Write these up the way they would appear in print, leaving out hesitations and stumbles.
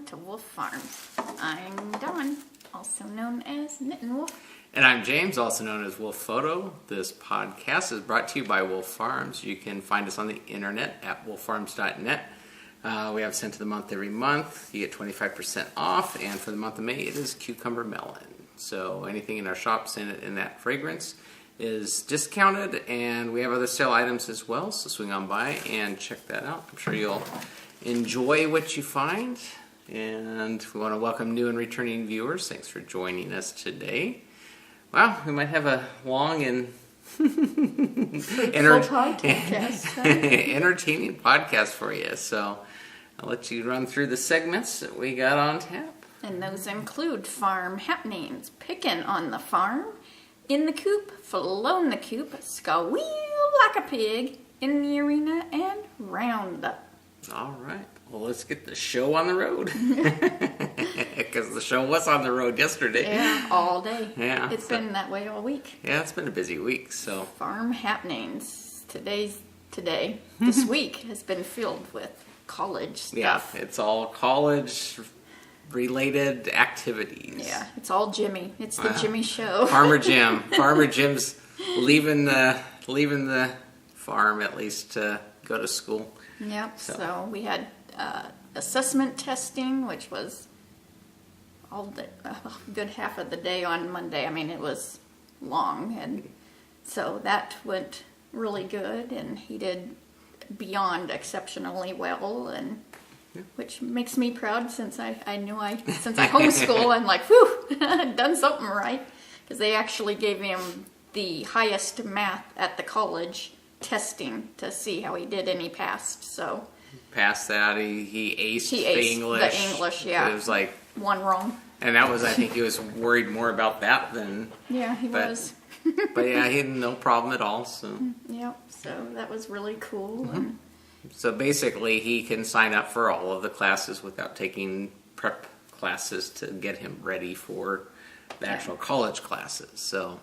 to Wolf Farms. I'm Dawn, also known as Knittin' Wolf. And I'm James, also known as Wolf Photo. This podcast is brought to you by Wolf Farms. You can find us on the internet at wolffarms.net. We have Scent of the Month every month. You get 25% off, and for the month of May, it is Cucumber Melon. So anything in our shops in that fragrance is discounted, and we have other sale items as well, so swing on by and check that out. I'm sure you'll enjoy what you find, and we want to welcome new and returning viewers. Thanks for joining us today. Wow, we might have a long and entertaining podcast for you, so I'll let you run through the segments that we got on tap. And those include farm happenings, Pic'n on the farm, in the coop, flown the coop, squeal like a pig, in the arena, and roundup. All right. Well, let's get the show on the road. Because the show was on the road yesterday. Yeah, all day. Yeah. It's been that way all week. Yeah, it's been a busy week, so. Farm happenings. This week has been filled with college stuff. Yeah, it's all college-related activities. Yeah, it's all Jimmy. It's the Jimmy show. Farmer Jim's leaving the farm, at least, to go to school. Yep, so we had assessment testing, which was a good half of the day on Monday. I mean, it was long, and so that went really good, and he did beyond exceptionally well, and which makes me proud since I homeschool, I'm like, whew, I've done something right, because they actually gave him the highest math at the college testing to see how he did, and he passed. So past that, he aced the English. The English, yeah. It was like one wrong, and that was, I think he was worried more about that than he was. But yeah, he had no problem at all. So yep. So that was really cool. Mm-hmm. And so basically, he can sign up for all of the classes without taking prep classes to get him ready for the actual college classes. So,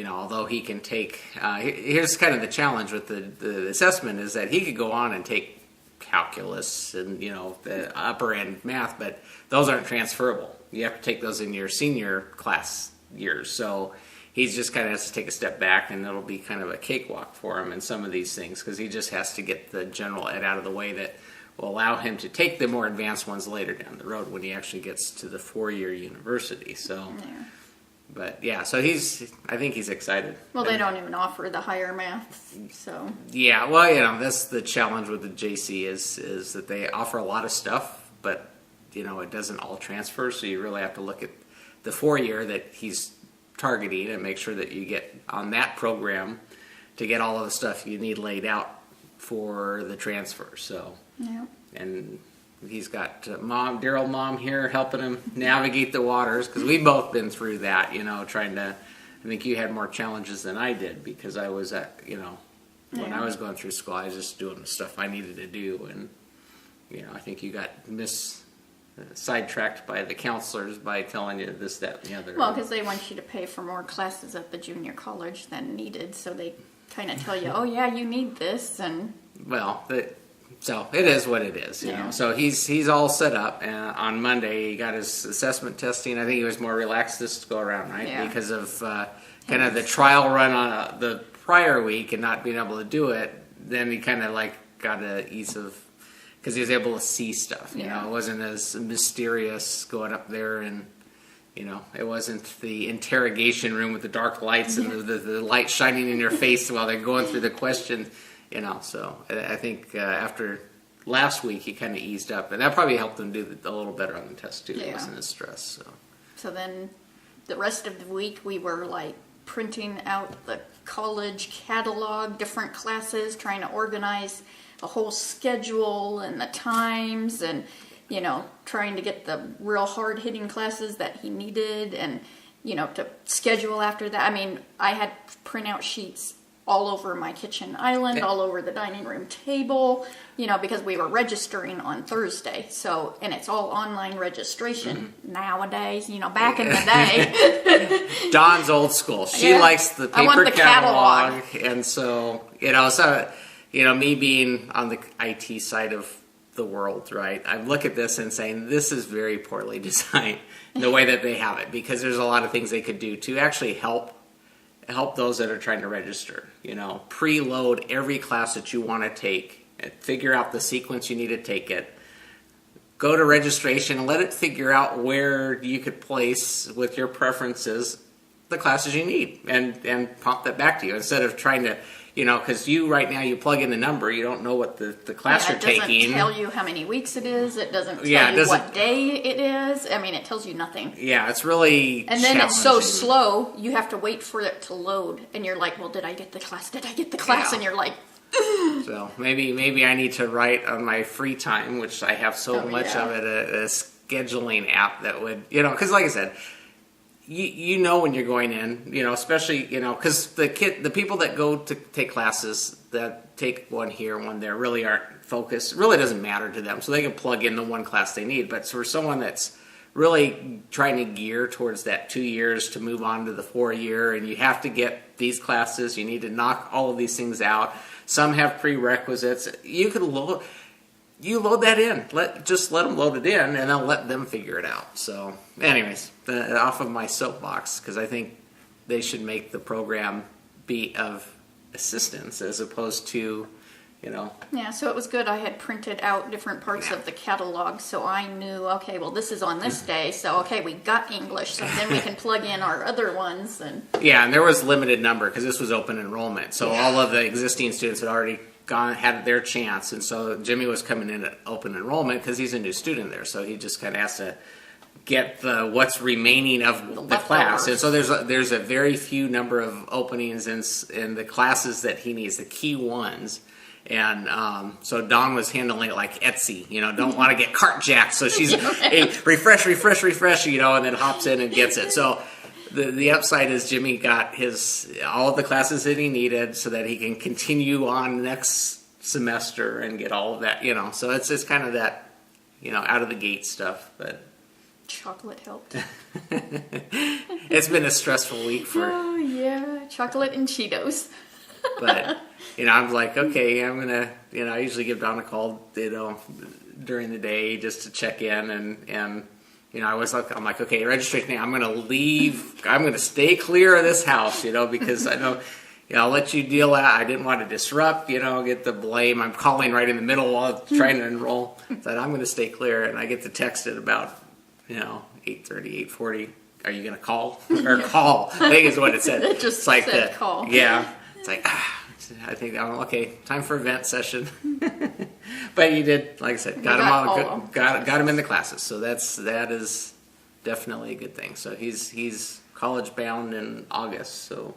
although he can take, here's kind of the challenge with the assessment is that he could go on and take calculus and, the upper end math, but those aren't transferable. You have to take those in your senior class years. So he just kind of has to take a step back, and it'll be kind of a cakewalk for him in some of these things, because he just has to get the general ed out of the way that will allow him to take the more advanced ones later down the road when he actually gets to the 4-year university. So. Yeah. But yeah, so I think he's excited. Well, they don't even offer the higher math, so. Yeah, well, that's the challenge with the JC is that they offer a lot of stuff, but, it doesn't all transfer, so you really have to look at the 4-year that he's targeting and make sure that you get on that program to get all of the stuff you need laid out for the transfer, so. Yeah. And he's got dear old mom here helping him navigate the waters, because we've both been through that, trying to, I think you had more challenges than I did, because I was at, when I was going through school, I was just doing the stuff I needed to do, and, I think you got sidetracked by the counselors by telling you this, that, and the other. Well, because they want you to pay for more classes at the junior college than needed, so they kind of tell you, oh yeah, you need this, and. Well, so it is what it is, you know. So he's all set up, and on Monday he got his assessment testing. I think he was more relaxed this go around, right? Yeah. Because of kind of the trial run on the prior week and not being able to do it. Then he kind of got an ease of, because he was able to see stuff. You know, it wasn't as mysterious going up there, and it wasn't the interrogation room with the dark lights and the light shining in your face while they're going through the question. So I think after last week he kind of eased up, and that probably helped him do a little better on the test too. It wasn't as stressed. So then the rest of the week we were printing out the college catalog, different classes, trying to organize a whole schedule and the times, and trying to get the real hard-hitting classes that he needed, and to schedule after that. I mean, I had printout sheets all over my kitchen island, all over the dining room table, because we were registering on Thursday. So, and it's all online registration nawadays, back in the day. Dawn's old school. She likes the paper catalog. And so, me being on the IT side of the world, right? I look at this and saying this is very poorly designed in the way that they have it, because there's a lot of things they could do to actually help those that are trying to register. Preload every class that you want to take, and figure out the sequence you need to take it. Go to registration and let it figure out where you could place with your preferences the classes you need, and pop that back to you instead of trying to, because right now you plug in the number, you don't know what the class you're taking. It doesn't tell you how many weeks it is. It doesn't tell you what day it is. I mean, it tells you nothing. Yeah, it's really And then it's so slow, you have to wait for it to load. And you're like, well, did I get the class? Did I get the class? Yeah. And you're like... So maybe I need to write on my free time, which I have so much of it, a scheduling app that would, because like I said, you know when you're going in, especially, because the people that go to take classes that take one here, one there, really aren't focused. It really doesn't matter to them, so they can plug in the one class they need. But for someone that's really trying to gear towards that 2 years to move on to the 4-year, and you have to get these classes, you need to knock all of these things out. Some have prerequisites. You could load that in. Just let them load it in, and then let them figure it out. So, anyways, off of my soapbox, because I think they should make the program be of assistance as opposed to, Yeah, so it was good. I had printed out different parts of the catalog, so I knew, okay, well, this is on this day, so, okay, we got English, so then we can plug in our other ones. Yeah, and there was limited number, because this was open enrollment, so all of the existing students had already had their chance, and so Jimmy was coming in at open enrollment because he's a new student there, so he just kind of has to get what's remaining of the class. And so there's a very few number of openings in the classes that he needs, the key ones. And so Dawn was handling it like Etsy, don't want to get cart jacked, so she's hey, refresh, and then hops in and gets it. So the upside is Jimmy got all of the classes that he needed so that he can continue on next semester and get all of that, So it's kind of that, out of the gate stuff. But chocolate helped. It's been a stressful week Oh yeah, chocolate and Cheetos. But I'm like, okay, I'm gonna, I usually give Dawn a call, during the day just to check in, and I'm like, okay, registration day, I'm gonna leave, I'm gonna stay clear of this house, because I know, I'll let you deal with it. I didn't want to disrupt, get the blame. I'm calling right in the middle while trying to enroll. That I'm gonna stay clear, and I get to text it about, 8:30, 8:40. Are you gonna call or call? I think is what it said. It just said call. Yeah. It's like, I think, okay, time for event session. But you did, like I said, got him in the classes. So that is definitely a good thing. So he's college bound in August. So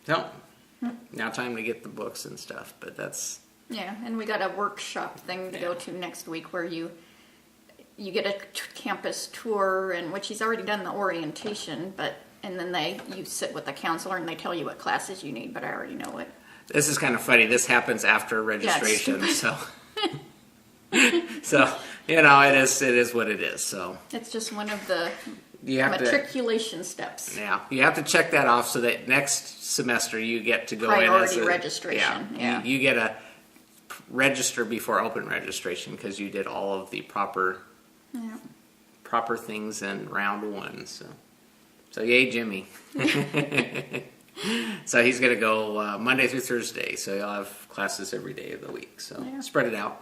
now time to get the books and stuff. But that's and we got a workshop thing to go to next week where you get a campus tour, and which he's already done the orientation, and then you sit with the counselor and they tell you what classes you need, but I already know it. This is kind of funny. This happens after registration, so it is what it is. So it's just one of the matriculation steps. Yeah, you have to check that off so that next semester you get to go priority in as registration. Yeah, you get a register before open registration because you did all of the proper things in round one. So yay, Jimmy. So he's going to go Monday through Thursday. So he'll have classes every day of the week. So spread it out.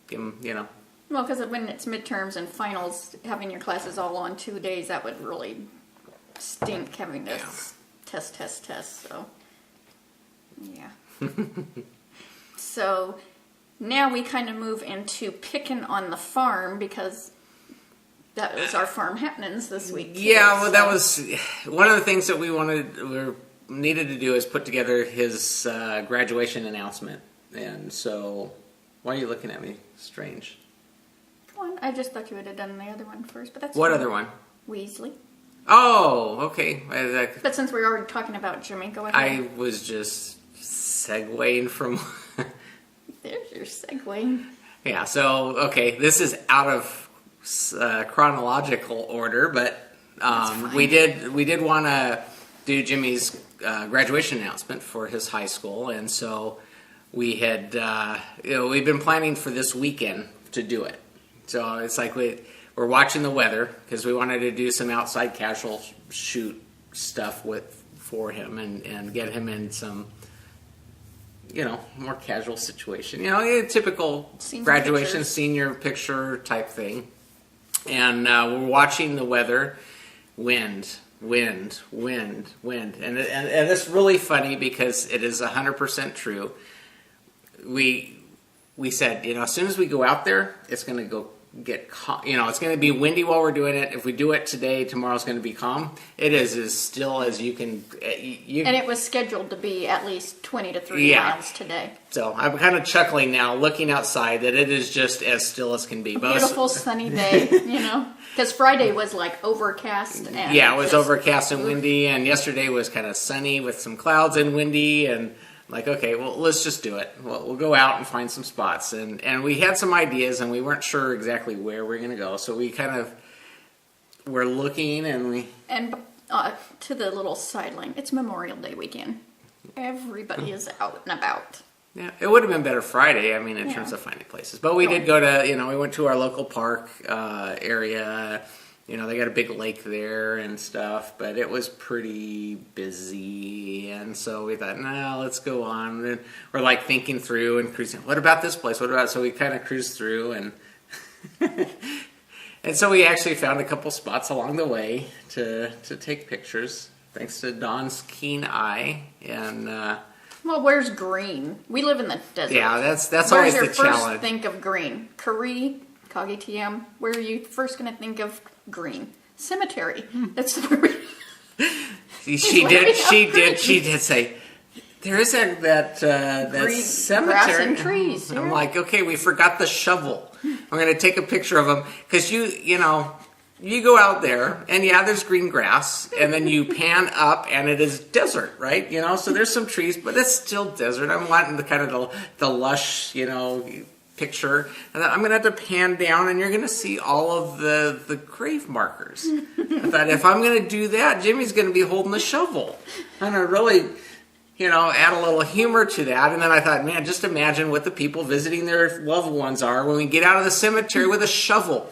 Give him, Well, because when it's midterms and finals, having your classes all on 2 days, that would really stink, having to test. So, yeah. So now we kind of move into Pic'n on the farm, because that was our farm happenings this week. Yeah, well, that was one of the things that we needed to do is put together his graduation announcement. And so, why are you looking at me strange? One, I just thought you would have done the other one first, but that's what fine. Other one? Weasley. Oh, okay. But since we're already talking about Jimmy, go ahead. I was just segueing from. There's your segue. Yeah. So okay, this is out of chronological order, but we did want to do Jimmy's graduation announcement for his high school, and so we had, we've been planning for this weekend to do it. So it's like we're watching the weather because we wanted to do some outside casual shoot stuff for him and get him in some, more casual situation. A typical Senior graduation pictures. senior picture type thing. And we're watching the weather, wind. And it's really funny because it is 100% true. We said, as soon as we go out there, it's going to get calm. It's going to be windy while we're doing it. If we do it today, tomorrow's going to be calm. It is as still as you can. And it was scheduled to be at least 20 to 30 miles today. So I'm kind of chuckling now, looking outside, that it is just as still as can be. Beautiful sunny day, because Friday was like overcast. And it was overcast and windy, and yesterday was kind of sunny with some clouds and windy, and like, okay, well, let's just do it. We'll go out and find some spots. And we had some ideas, and we weren't sure exactly where we're going to go. So we kind of were looking, and to the little sideline, it's Memorial Day weekend. Everybody is out and about. Yeah, it would have been better Friday, in terms of finding places. But we did go to, we went to our local park area. They got a big lake there and stuff, but it was pretty busy, and so we thought, let's go on. And we're like thinking through and cruising. What about this place? So we kind of cruised through, and and so we actually found a couple spots along the way to take pictures, thanks to Dawn's keen eye. And well, where's green? We live in the desert. Yeah, that's Where's always your the challenge. First think of green? Curry, Kagitiam. Where are you first going to think of green? Cemetery. That's where we... She did say, there isn't that Green cemetery. Grass and trees. And I'm yeah. like, okay, we forgot the shovel. I'm going to take a picture of them because you go out there and there's green grass, and then you pan up and it is desert, right? So there's some trees, but it's still desert. I'm wanting the kind of the lush, picture, and I'm going to have to pan down, and you're going to see all of the grave markers. I thought, if I'm going to do that, Jimmy's going to be holding the shovel. I'm going to really, add a little humor to that. And then I thought, man, just imagine what the people visiting their loved ones are when we get out of the cemetery with a shovel.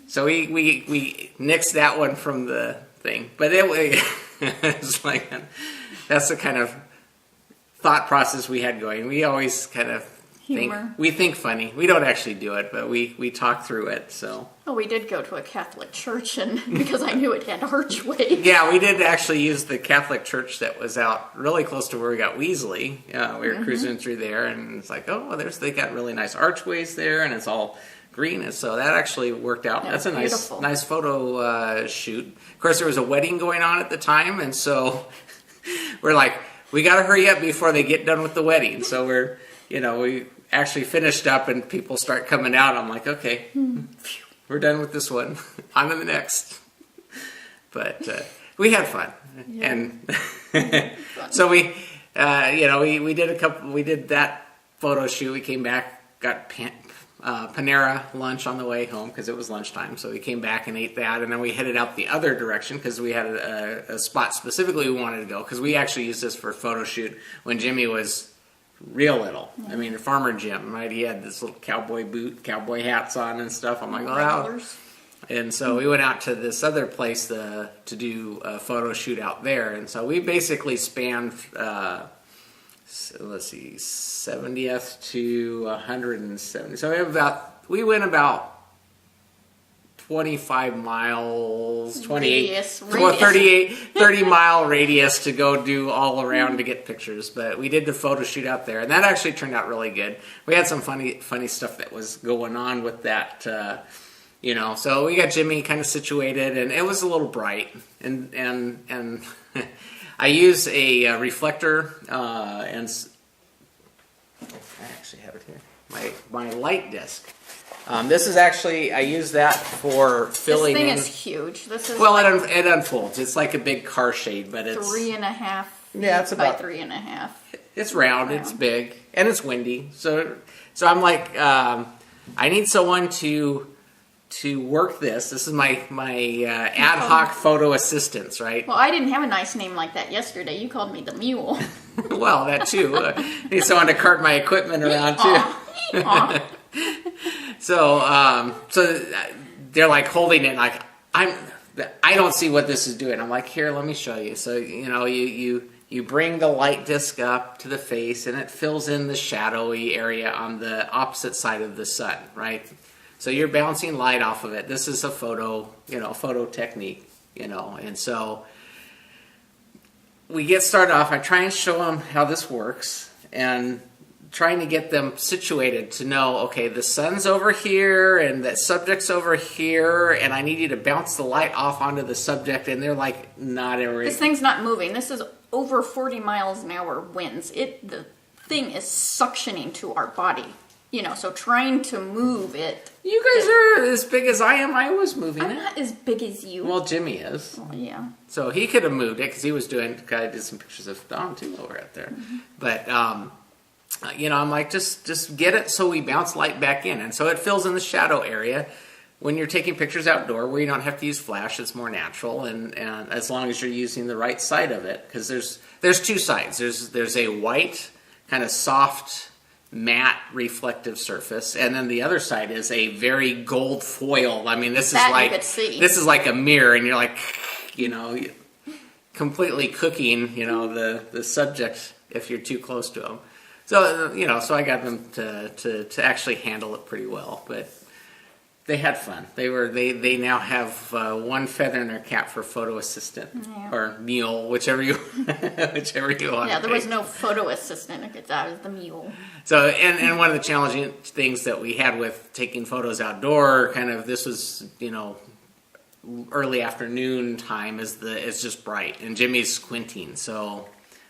So we nixed that one from the thing. But it's like, that's the kind of thought process we had going. We always kind of think funny. We don't actually do it, but we talk through it. So. Oh, we did go to a Catholic church, and because I knew it had archways. Yeah, we did actually use the Catholic church that was out really close to where we got Weasley. We were cruising through there, and it's like, they got really nice archways there, and it's all green, and so that actually worked out. Yeah, that's a beautiful. nice photo shoot. Of course, there was a wedding going on at the time, and so we're like, we got to hurry up before they get done with the wedding. So we actually finished up, and people start coming out. I'm like, okay, we're done with this one. On to the next. But we had fun, and so we did that photo shoot. We came back, got Panera lunch on the way home because it was lunchtime. So we came back and ate that, and then we headed out the other direction because we had a spot specifically we wanted to go, because we actually used this for a photo shoot when Jimmy was real little. Yeah. Farmer Jim, right? He had this little cowboy hats on and stuff. I'm like, Regulars. And so we went out to this other place to do a photo shoot out there. And so we basically spanned, 70th to 170. So we went about 25 miles, 28, 30 mile radius to go do all around to get pictures. But we did the photo shoot out there, and that actually turned out really good. We had some funny stuff that was going on with that, So we got Jimmy kind of situated, and it was a little bright, and I use a reflector, and I actually have it here. My light disc. This is actually, I use that for filling in. This thing is huge. This is it unfolds. It's like a big car shade, but it's 3.5 feet it's about by 3.5. It's round, it's big, and it's windy. So I'm like, I need someone to to work this. This is my ad hoc photo assistants, right? Well, I didn't have a nice name like that yesterday. You called me the Mule. Well, that too. Need someone to cart my equipment around too. So they're like holding it, like I don't see what this is doing. I'm like, here, let me show you. So you bring the light disc up to the face, and it fills in the shadowy area on the opposite side of the sun, right? So you're bouncing light off of it. This is a photo technique, and so we get started off. I try and show them how this works, and trying to get them situated to know, okay, the sun's over here and the subject's over here, and I need you to bounce the light off onto the subject, and they're like, not every... This thing's not moving. This is over 40 miles an hour winds. The thing is suctioning to our body, so trying to move it. You guys are as big as I am. I was moving I'm not as big as you. Well, Jimmy is. Well, yeah. So he could have moved it because he was I did some pictures of Don too while we're out there. Mm-hmm. But, I'm like, just get it so we bounce light back in. And so it fills in the shadow area. When you're taking pictures outdoor where you don't have to use flash, it's more natural, and as long as you're using the right side of it, because there's two sides. There's a white, kind of soft, matte, reflective surface, and then the other side is a very gold foil. I mean, this is like a mirror, and you're like, completely cooking, the subject if you're too close to them. So so I got them to actually handle it pretty well, but. They had fun. They now have one feather in their cap for photo assistant or mule, whichever you want. Yeah, there was no photo assistant. I was the mule. So and one of the challenging things that we had with taking photos outdoor, this was early afternoon time, it's just bright, and Jimmy's squinting. So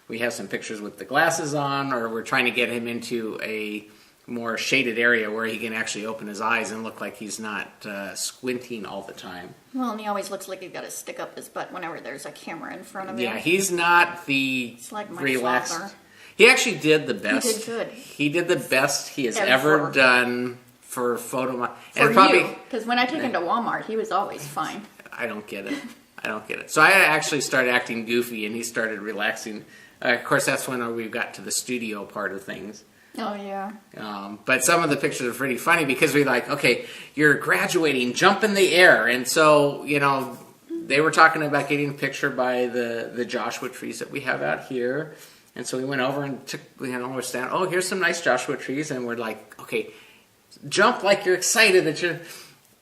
we have some pictures with the glasses on, or we're trying to get him into a more shaded area where he can actually open his eyes and look like he's not squinting all the time. Well, and he always looks like he's got to stick up his butt whenever there's a camera in front of him. Yeah, he's not the like my relaxed. Father. He actually did the best. He did good. He did the best he has ever done for photo. For you, because when I take him to Walmart, he was always fine. I don't get it. So I actually started acting goofy, and he started relaxing. Of course, that's when we got to the studio part of things. Oh, yeah. But some of the pictures are pretty funny because we're like, okay, you're graduating, jump in the air. And so, they were talking about getting a picture by the Joshua trees that we have out here. And so we went over and took, we're standing, oh, here's some nice Joshua trees. And we're like, okay, jump like you're excited that you're...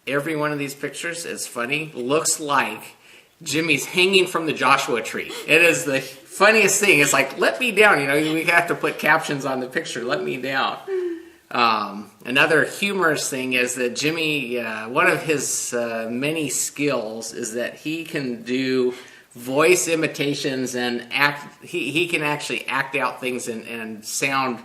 Every one of these pictures is funny, looks like Jimmy's hanging from the Joshua tree. It is the funniest thing. It's like, let me down. We have to put captions on the picture. Let me down. Another humorous thing is that Jimmy, one of his many skills is that he can do voice imitations and act. He can actually act out things and sound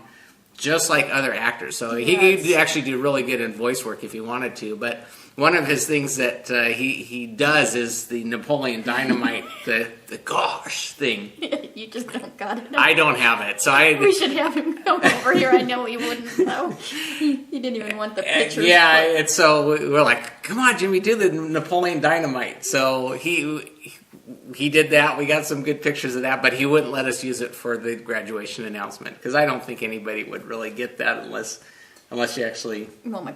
just like other actors. So he could actually do really good in voice work if he wanted to. But one of his things that he does is the Napoleon Dynamite, the gosh thing. You just don't got it. I don't have it, so we should have him come over here. I know he wouldn't, though. He didn't even want the pictures. Yeah, and so we're like, come on, Jimmy, do the Napoleon Dynamite. So he did that. We got some good pictures of that, but he wouldn't let us use it for the graduation announcement because I don't think anybody would really get that unless you actually. Well,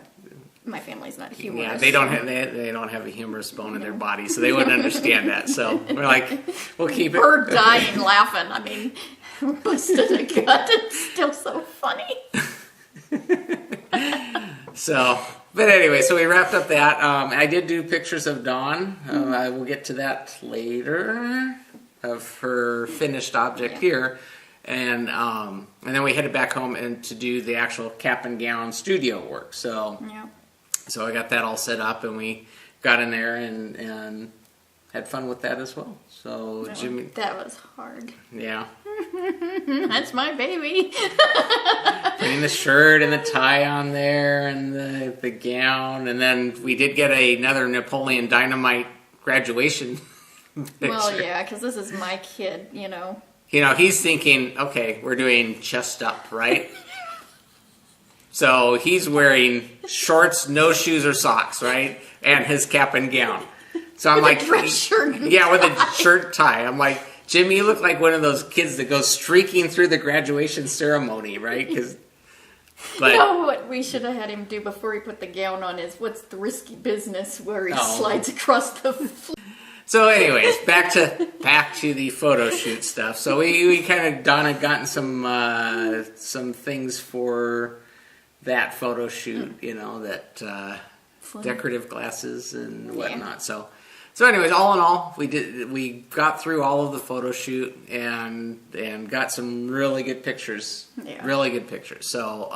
my family's not humorous. Yeah, they don't have a humorous bone in their body, so they wouldn't understand that. So we're like, we'll keep it. We're dying laughing. I mean, busted a gut. It's still so funny. So, but anyway, so we wrapped up that. I did do pictures of Dawn. I will get to that later of her finished object here. And then we headed back home and to do the actual cap and gown studio work. So I got that all set up, and we got in there and had fun with that as well. So Jimmy, that was hard. Yeah, that's my baby. Putting the shirt and the tie on there, and the gown, and then we did get another Napoleon Dynamite graduation picture. Well, yeah, because this is my kid, he's thinking, okay, we're doing chest up, right? So he's wearing shorts, no shoes or socks, right? And his cap and gown. So I'm like, dress shirt. Yeah, with a shirt tie. I'm like, Jimmy, you look like one of those kids that goes streaking through the graduation ceremony, right? But What we should have had him do before he put the gown on is what's the risky business where he slides across the floor. So anyways, back to the photo shoot stuff. So we kind of had gotten some things for that photo shoot, that decorative glasses and whatnot. Yeah. So anyways, all in all, we got through all of the photo shoot and got some really good pictures. Yeah. Really good pictures. So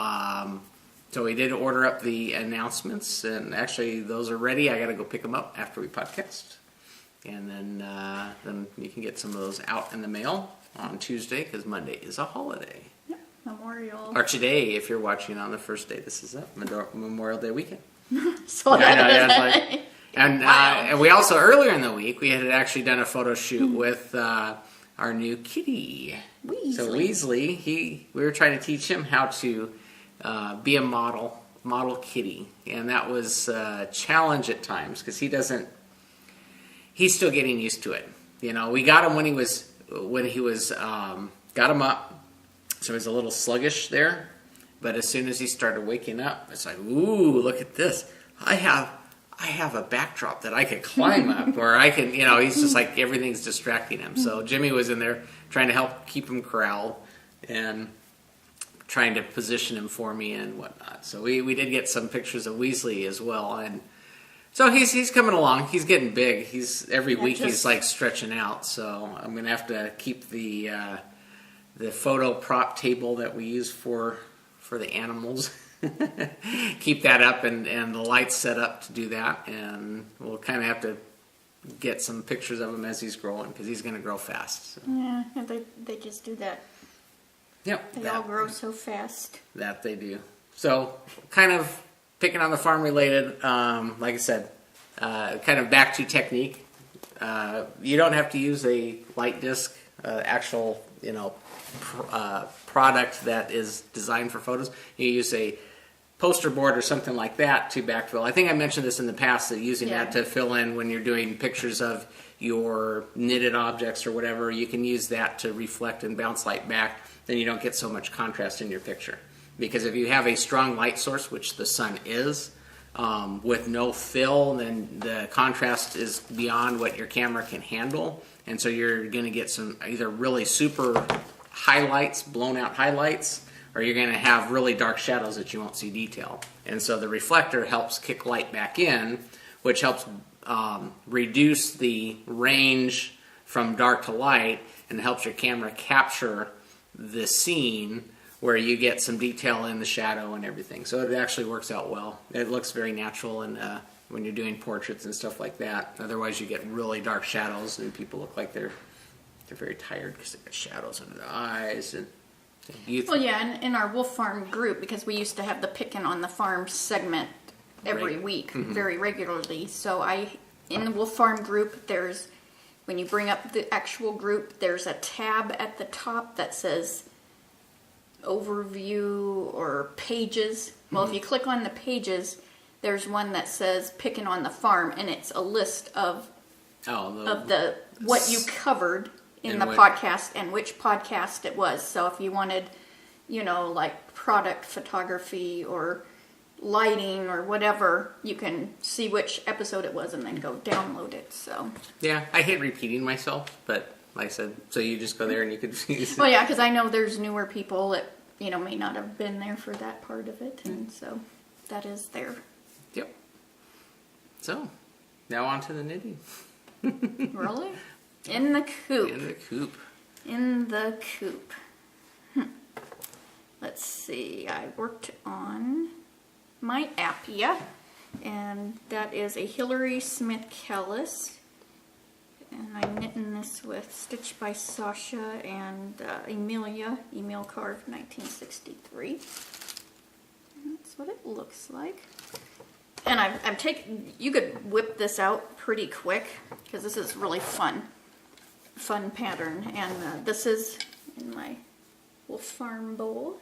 so we did order up the announcements, and actually those are ready. I got to go pick them up after we podcast, and then you can get some of those out in the mail on Tuesday because Monday is a holiday. Yeah, Memorial. Or today, if you're watching on the first day, this is Memorial Day weekend. So that And we also, earlier in the week, we had actually done a photo shoot with our new kitty. Weasley. So Weasley, we were trying to teach him how to be a model kitty. And that was a challenge at times because he's still getting used to it. We got him when he was, got him up. So he was a little sluggish there. But as soon as he started waking up, it's like, ooh, look at this. I have a backdrop that I could climb up, or I can, he's just like everything's distracting him. So Jimmy was in there trying to help keep him corralled and trying to position him for me and whatnot. So we did get some pictures of Weasley as well, and so he's coming along. He's getting big. Every week he's like stretching out. So I'm gonna have to keep the photo prop table that we use for the animals. Keep that up and the lights set up to do that, and we'll kind of have to get some pictures of him as he's growing because he's going to grow fast. So. Yeah, they just do that. Yep, they all grow so fast. That they do. So, kind of picking on the farm related. Like I said, kind of back to technique. You don't have to use a light disc, actual product that is designed for photos. You use a poster board or something like that to backfill. I think I mentioned this in the past, that using that to fill in when you're doing pictures of your knitted objects or whatever, you can use that to reflect and bounce light back. Then you don't get so much contrast in your picture. Because if you have a strong light source, which the sun is, with no fill, then the contrast is beyond what your camera can handle. And so you're going to get some either really super highlights, blown out highlights, or you're going to have really dark shadows that you won't see detail. And so the reflector helps kick light back in, which helps reduce the range from dark to light and helps your camera capture the scene where you get some detail in the shadow and everything. So it actually works out well. It looks very natural and when you're doing portraits and stuff like that. Otherwise you get really dark shadows and people look like they're very tired because they've got shadows under their eyes. And well, yeah, and in our Wolf Farm group, because we used to have the Pic'n on the Farm segment every week, very regularly. So in the Wolf Farm group, when you bring up the actual group, there's a tab at the top that says overview or pages. Well, if you click on the pages, there's one that says Pic'n on the Farm, and it's a list of what you covered in the podcast and which podcast it was. So if you wanted, like product photography or lighting or whatever, you can see which episode it was and then go download it. So yeah, I hate repeating myself, but like I said, so you just go there and you can see. Well, yeah, because I know there's newer people that may not have been there for that part of it, and so that is there. Yep. So now on to the knitting. Really? In the coop. In the coop. In the coop. Let's see. I worked on my Appiah, and that is a Hillary Smith Kellis. And I'm knitting this with Stitch by Sasha and Emil carved 1963. And that's what it looks like. And I'm taking. You could whip this out pretty quick because this is really fun pattern, and this is in my Wolf Farm bowl,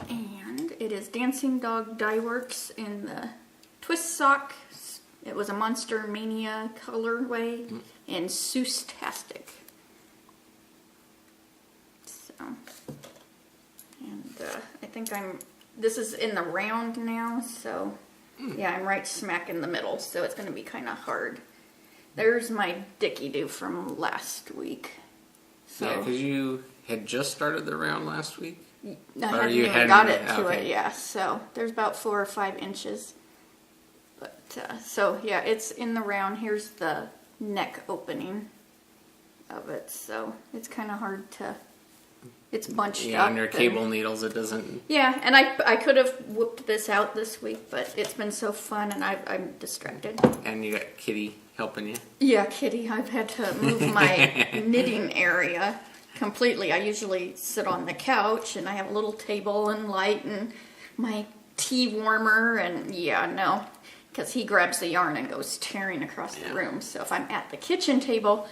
and it is Dancing Dog Dye Works in the twist sock. It was a Monster Mania colorway and Seuss-tastic. So, and I think this is in the round now, so yeah, I'm right smack in the middle, so it's going to be kind of hard. There's my Dicky-Doo from last week. So, yeah, because you had just started the round last week? I hadn't even got it to it, yeah. So there's about 4 or 5 inches. But, so yeah, it's in the round. Here's the neck opening of it, so it's kind of hard to... It's bunched up. Yeah, on your cable needles, it doesn't... Yeah, and I could have whooped this out this week, but it's been so fun, and I'm distracted. And you got Kitty helping you? Yeah, Kitty. I've had to move my knitting area completely. I usually sit on the couch, and I have a little table and light and my tea warmer, and yeah, no, because he grabs the yarn and goes tearing across the room. So if I'm at the kitchen table,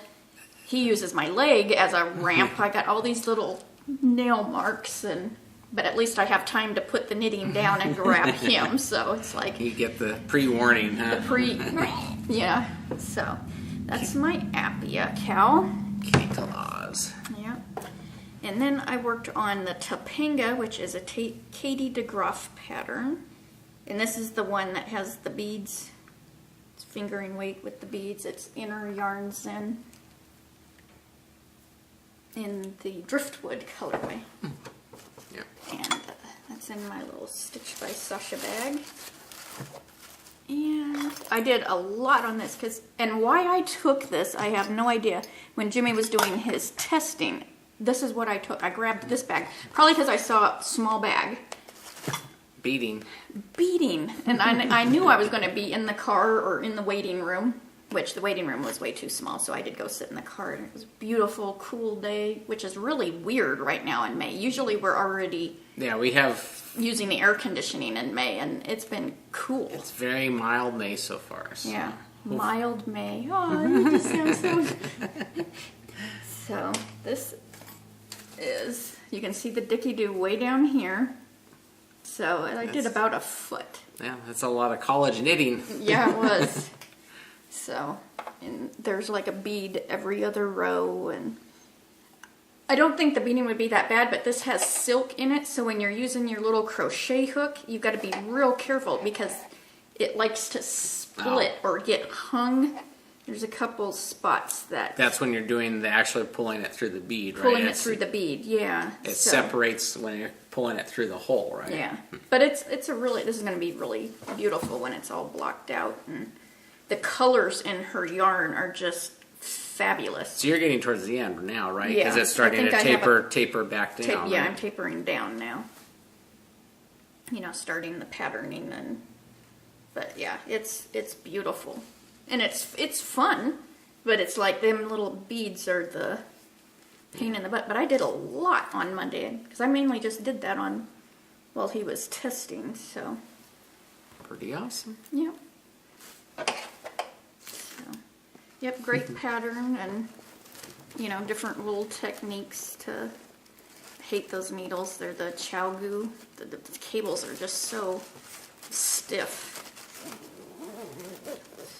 he uses my leg as a ramp. I got all these little nail marks, but at least I have time to put the knitting down and grab him. So it's like you get the pre-warning, huh? Yeah. So that's my Appiah cow. Kitty Claus. Yeah. And then I worked on the Taminga, which is a Katie DeGroff pattern. And this is the one that has the beads. It's fingering weight with the beads. It's inner yarns in the driftwood colorway. Yep. And that's in my little Stitch by Sasha bag. And I did a lot on this, and why I took this, I have no idea. When Jimmy was doing his testing, this is what I took. I grabbed this bag, probably because I saw a small bag. Beading. And I knew I was going to be in the car or in the waiting room, which the waiting room was way too small, so I did go sit in the car, and it was a beautiful, cool day, which is really weird right now in May. Usually we're already... Yeah, we have... using the air conditioning in May, and it's been cool. It's very mild May so far. So. Yeah, mild May. Oh, you just sound so... So, this is... You can see the Dicky-Doo way down here. So, I did about a foot. Yeah, that's a lot of college knitting. Yeah, it was. So, and there's like a bead every other row, and I don't think the beading would be that bad, but this has silk in it, so when you're using your little crochet hook, you've got to be real careful because it likes to split or get hung. There's a couple spots that... That's when you're doing actually pulling it through the bead, right? Pulling it through the bead, yeah. It separates when you're pulling it through the hole, right? Yeah, but this is going to be really beautiful when it's all blocked out, and the colors in her yarn are just fabulous. So you're getting towards the end now, right? Yeah. Because it's starting to taper back down. Yeah, right? I'm tapering down now. Starting the patterning, but yeah, it's beautiful. And it's fun, but it's like them little beads are the pain in the butt. But I did a lot on Monday, because I mainly just did that while he was testing, so. Pretty awesome. Yeah. Yep, great pattern, and different little techniques to... hate those needles. They're the Chow-Goo. The cables are just so stiff.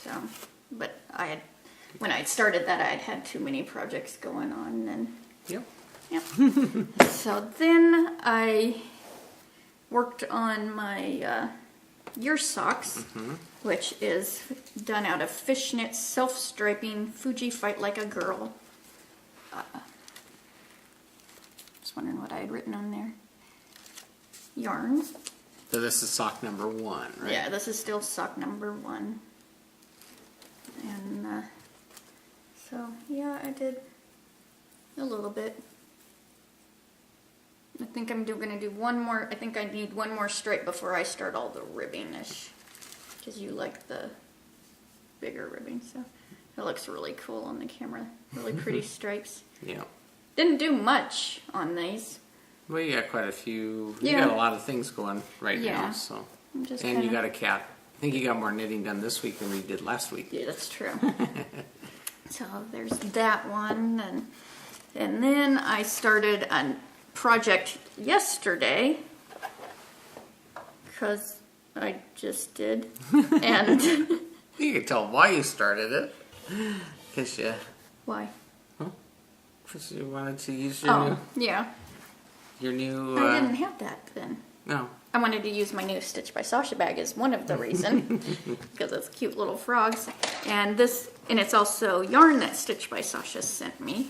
So, but when I started that, I had too many projects going on, and yep. So then I worked on my Your Socks, which is done out of fishnet self-striping Fuji Fight Like a Girl. Just wondering what I had written on there. Yarn. So this is sock number 1, right? Yeah, this is still sock number 1. And so, yeah, I did a little bit. I think I'm going to do one more. I think I need one more stripe before I start all the ribbing-ish. Because you like the bigger ribbing, so it looks really cool on the camera. Really pretty stripes. Yeah. Didn't do much on these. Well, you got quite a few. You got a lot of things going right now, so. And you got a cat. I think you got more knitting done this week than we did last week. Yeah, that's true. So there's that one, and then I started a project yesterday Because I just did. And You can tell why you started it. Because why? you wanted to use your Yeah. new. I didn't have that then. No. I wanted to use my new Stitch by Sasha bag as one of the reasons. Because it's cute little frogs. And it's also yarn that Stitch by Sasha sent me.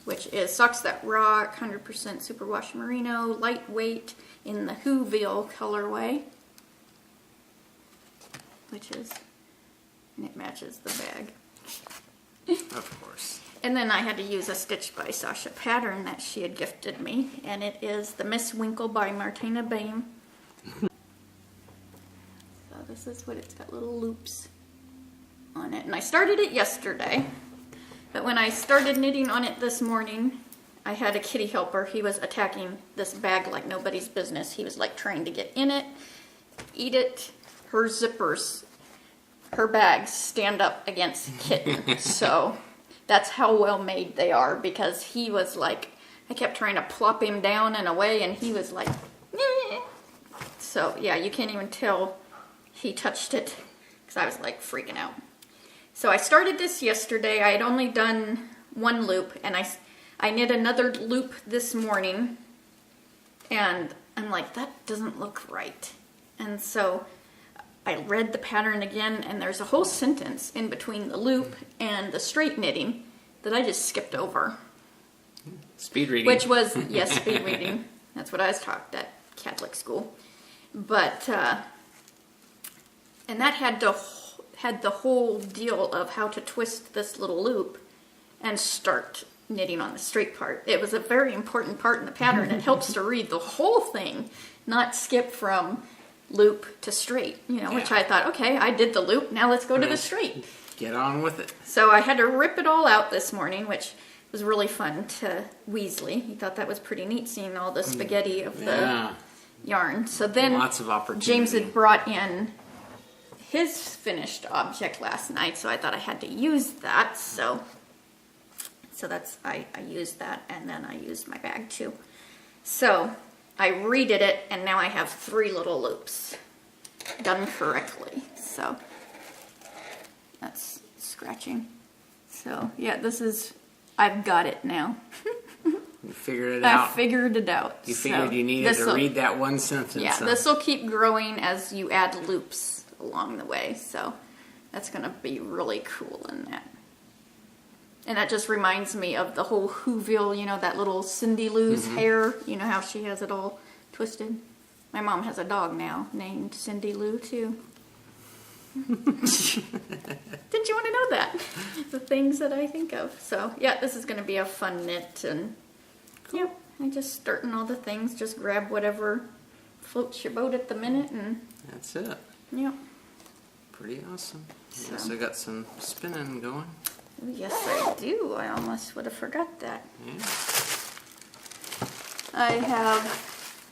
Which is Socks That Rock, 100% Superwash Merino, lightweight in the Whoville colorway. And it matches the bag. Of course. And then I had to use a Stitch by Sasha pattern that she had gifted me. And it is the Miss Winkle by Martina Bain. So this is what it's got, little loops on it. And I started it yesterday. But when I started knitting on it this morning, I had a kitty helper. He was attacking this bag like nobody's business. He was like trying to get in it, eat it. Her zippers, her bags stand up against Kitten. So that's how well made they are, because he was like, I kept trying to plop him down and away, and he was like, "Nyeh." So yeah, you can't even tell he touched it, because I was like freaking out. So I started this yesterday. I had only done one loop, and I knit another loop this morning, and I'm like, that doesn't look right. And so I read the pattern again, and there's a whole sentence in between the loop and the straight knitting that I just skipped over. Speed reading. Which was, yes, speed reading. That's what I was taught at Catholic school. But, and that had the whole deal of how to twist this little loop and start knitting on the straight part. It was a very important part in the pattern. It helps to read the whole thing, not skip from loop to straight, which I thought, okay, I did the loop, now let's go to the straight. Get on with it. So I had to rip it all out this morning, which was really fun to Weasley. He thought that was pretty neat, seeing all the spaghetti of the yarn. So then lots of opportunity. James had brought in his finished object last night, so I thought I had to use that. So that's I used that, and then I used my bag too. So I redid it, and now I have 3 little loops done correctly. So that's scratching. So yeah, I've got it now. You figured it out. I figured it out. You figured you needed to read that one sentence. Yeah, this will keep growing as you add loops along the way. So that's going to be really cool in that. And that just reminds me of the whole Whoville, that little Cindy Lou's hair. You know how she has it all twisted? My mom has a dog now named Cindy Lou, too. Didn't you want to know that? The things that I think of. So, yeah, this is going to be a fun knit. And, yeah, I'm just starting all the things. Just grab whatever floats your boat at the minute. And that's it. Yeah. Pretty awesome. So. You also got some spinning going. Yes, I do. I almost would have forgot that. Yeah. I have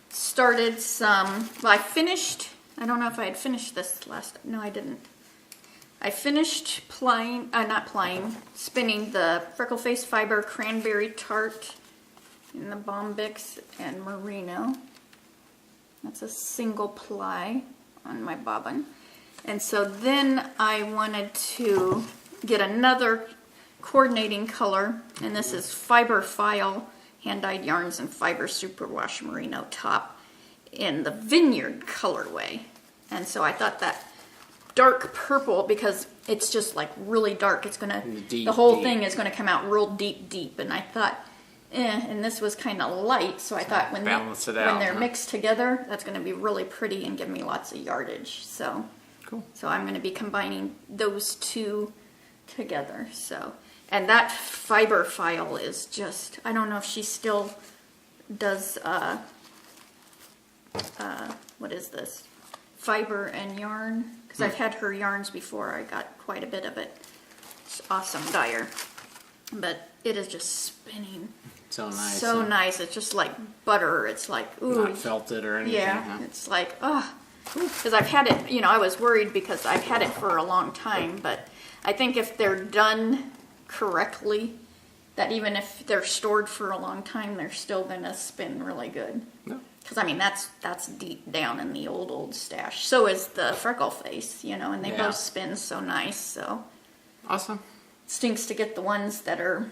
started some, I finished, I don't know if I had finished this no, I didn't. I finished spinning the Freckle Face Fiber Cranberry Tart in the Bombix and Merino. That's a single ply on my bobbin. And so then I wanted to get another coordinating color, and this is Fiber File Hand-Dyed Yarns and Fiber Superwash Merino top in the Vineyard colorway. And so I thought that dark purple, because it's just like really dark, it's gonna, the whole thing is gonna come out real deep, and I thought, and this was kind of light, so I thought when they're mixed together, that's gonna be really pretty and give me lots of yardage. So cool. So I'm gonna be combining those two together. So, and that fiber file is just, I don't know if she still does what is this, fiber and yarn, because I've had her yarns before. I got quite a bit of it. It's awesome dyer, but it is just spinning so nice. So nice. It's just like butter. It's like, ooh, not felted or anything. Yeah, it's like, because I've had it, I was worried because I've had it for a long time, but I think if they're done correctly, that even if they're stored for a long time, they're still going to spin really good. No. Because, I mean, that's deep down in the old stash. So is the freckle face, and they both spin so nice, so. Awesome. Stinks to get the ones that are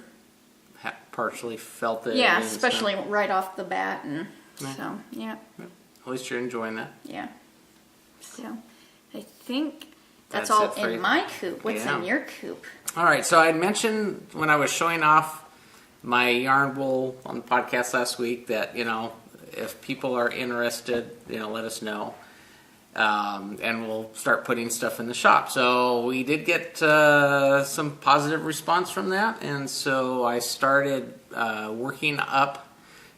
partially felted. Yeah, especially right off the bat, and so yeah. At least you're enjoying that. Yeah. So, I think that's all in my coop. What's in your coop? All right. So I mentioned when I was showing off my yarn wool on the podcast last week that if people are interested, let us know. And we'll start putting stuff in the shop. So we did get some positive response from that, and so I started working up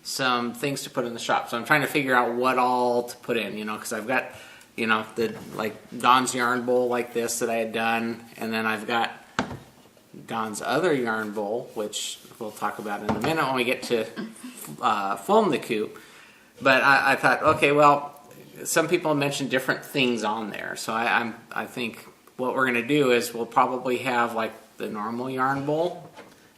some things to put in the shop. So I'm trying to figure out what all to put in, because I've got, the Dawn's yarn bowl like this that I had done, and then I've got Dawn's other yarn bowl, which we'll talk about in a minute when we get to foam the coop. But I thought, okay, well, some people mentioned different things on there, so I think what we're going to do is we'll probably have the normal yarn bowl,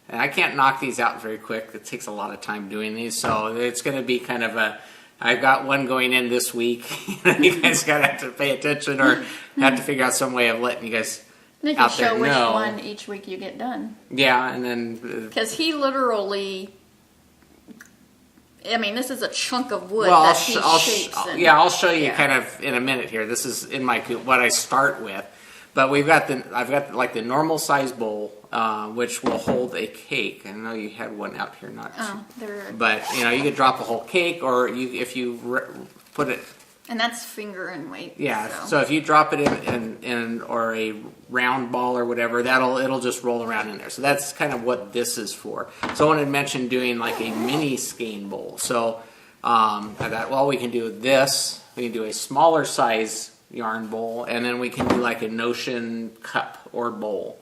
and I can't knock these out very quick. It takes a lot of time doing these, so it's going to be kind of I've got one going in this week. You guys got to have to pay attention or have to figure out some way of letting you guys out there know. You can show which one each week you get done. Yeah, and then because he literally. I mean, this is a chunk of wood I'll show you kind of in a minute here. This is in my coop, what I start with. But I've got the normal size bowl, which will hold a cake. I know you had one out here, but you could drop a whole cake, or if you put it. And that's finger and weight. Yeah. So if you drop it in or a round ball or whatever, it'll just roll around in there. So that's kind of what this is for. Someone had mentioned doing a mini skein bowl. So I thought, well, we can do this. We can do a smaller size yarn bowl, and then we can do a Notion cup or bowl.